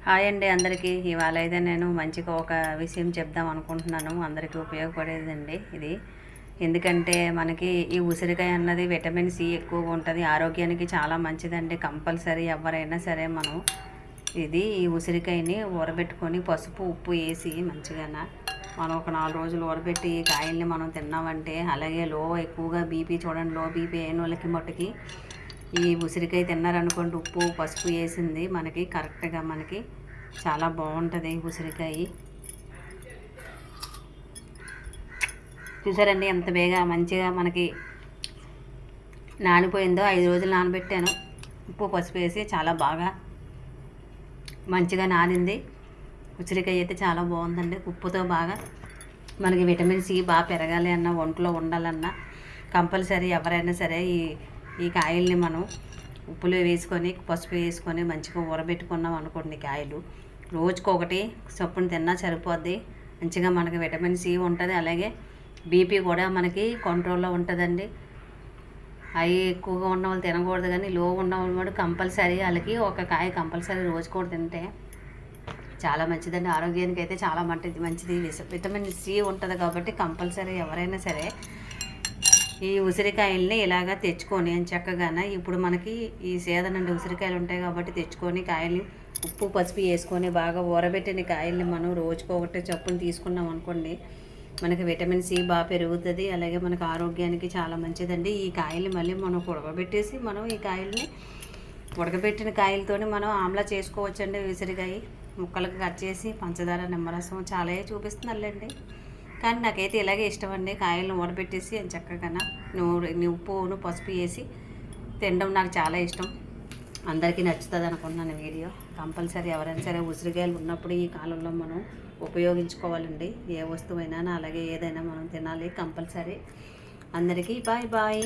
Hi అండి అందరికీ. ఇవాళ అయితే నేను మంచిగా ఒక విషయం చెప్దాం అనుకుంటున్నాను. అందరికీ ఉపయోగపడేదండి ఇది. ఎందుకంటే మనకి ఈ ఉసిరికాయ అన్నది విటమిన్ సి ఎక్కువగా ఉంటుంది, ఆరోగ్యానికి చాలా మంచిదండి. కంపల్సరీ ఎవరైనా సరే మనం ఈ ఉసిరికాయని ఊరబెట్టుకొని పసుపు ఉప్పు వేసి మంచిగా మనం ఒక 4 రోజులు ఊరబెట్టి ఈ కాయల్ని మనం తిన్నామంటే, అలాగే ఎక్కువగా బీపీ చూడండి, లో బీపీ అయిన వాళ్ళకి మట్టుకి ఈ ఉసిరికాయ తిన్నారనుకోండి, ఉప్పు పసుపు వేసింది మనకి కరెక్ట్గా మనకి చాలా బాగుంటుంది ఉసిరికాయ. చూసారండి ఎంత మంచిగా మనకి నానిపోయిందో. 5 రోజులు నానబెట్టాను ఉప్పు పసుపు వేసి, చాలా బాగా మంచిగా నానింది. ఉసిరికాయ అయితే చాలా బాగుందండి. ఉప్పుతో బాగా మనకి విటమిన్ సి బాగా పెరగాలి అన్న, ఒంట్లో ఉండాలన్నా కంపల్సరీ ఎవరైనా సరే ఈ కాయల్ని మనం ఉప్పులో వేసుకొని పసుపు వేసుకొని మంచిగా ఊరబెట్టుకున్నాం అనుకోండి, కాయలు రోజుకొకటి చొప్పున తిన్నా సరిపోద్ది. మంచిగా మనకి విటమిన్ సి ఉంటుంది, అలాగే బీపీ కూడా మనకి కంట్రోల్లో ఉంటుందండి. అవి ఎక్కువగా ఉన్న వాళ్ళు తినకూడదు, కానీ లో ఉన్న వాళ్ళు కంపల్సరీ వాళ్ళకి ఒక కాయ కంపల్సరీ రోజుకోటి తింటే చాలా మంచిదండి. ఆరోగ్యానికి అయితే చాలా మంచిది. విటమిన్ సి ఉంటుంది కాబట్టి కంపల్సరీ ఎవరైనా సరే ఈ ఉసిరికాయల్ని ఇలాగా తెచ్చుకొని చక్కగా, ఇప్పుడు మనకి ఈ సీజన్ అండి ఉసిరికాయలు ఉంటాయి కాబట్టి తెచ్చుకొని కాయల్ని ఉప్పు పసుపు వేసుకొని బాగా ఊరబెట్టిన కాయల్ని మనం రోజుకొకటి చప్పున తీసుకున్నాం అనుకోండి, మనకి విటమిన్ సి బాగా పెరుగుతుంది, అలాగే మనకు ఆరోగ్యానికి చాలా మంచిదండి. ఈ కాయల్ని మళ్ళీ మనం ఉడకబెట్టేసి మనం ఈ కాయల్ని ఉడకబెట్టిన కాయలతోని మనం ఆమ్లా చేసుకోవచ్చండి. ఉసిరికాయ ముక్కలకు కట్ చేసి పంచదార నిమ్మరసం చాలా చూపిస్తున్నారులేండి, కానీ నాకైతే ఇలాగే ఇష్టం అండి. కాయలను ఊడబెట్టేసి చక్కగా ఉప్పును పసుపు వేసి తినడం నాకు చాలా ఇష్టం. అందరికీ నచ్చుతుంది అనుకుంటున్నాను వీడియో. కంపల్సరీ ఎవరైనా సరే ఉసిరికాయలు ఉన్నప్పుడు ఈ కాలంలో మనం ఉపయోగించుకోవాలండి. ఏ వస్తువైనా అలాగే ఏదైనా మనం తినాలి కంపల్సరీ. అందరికీ బాయ్ బాయ్.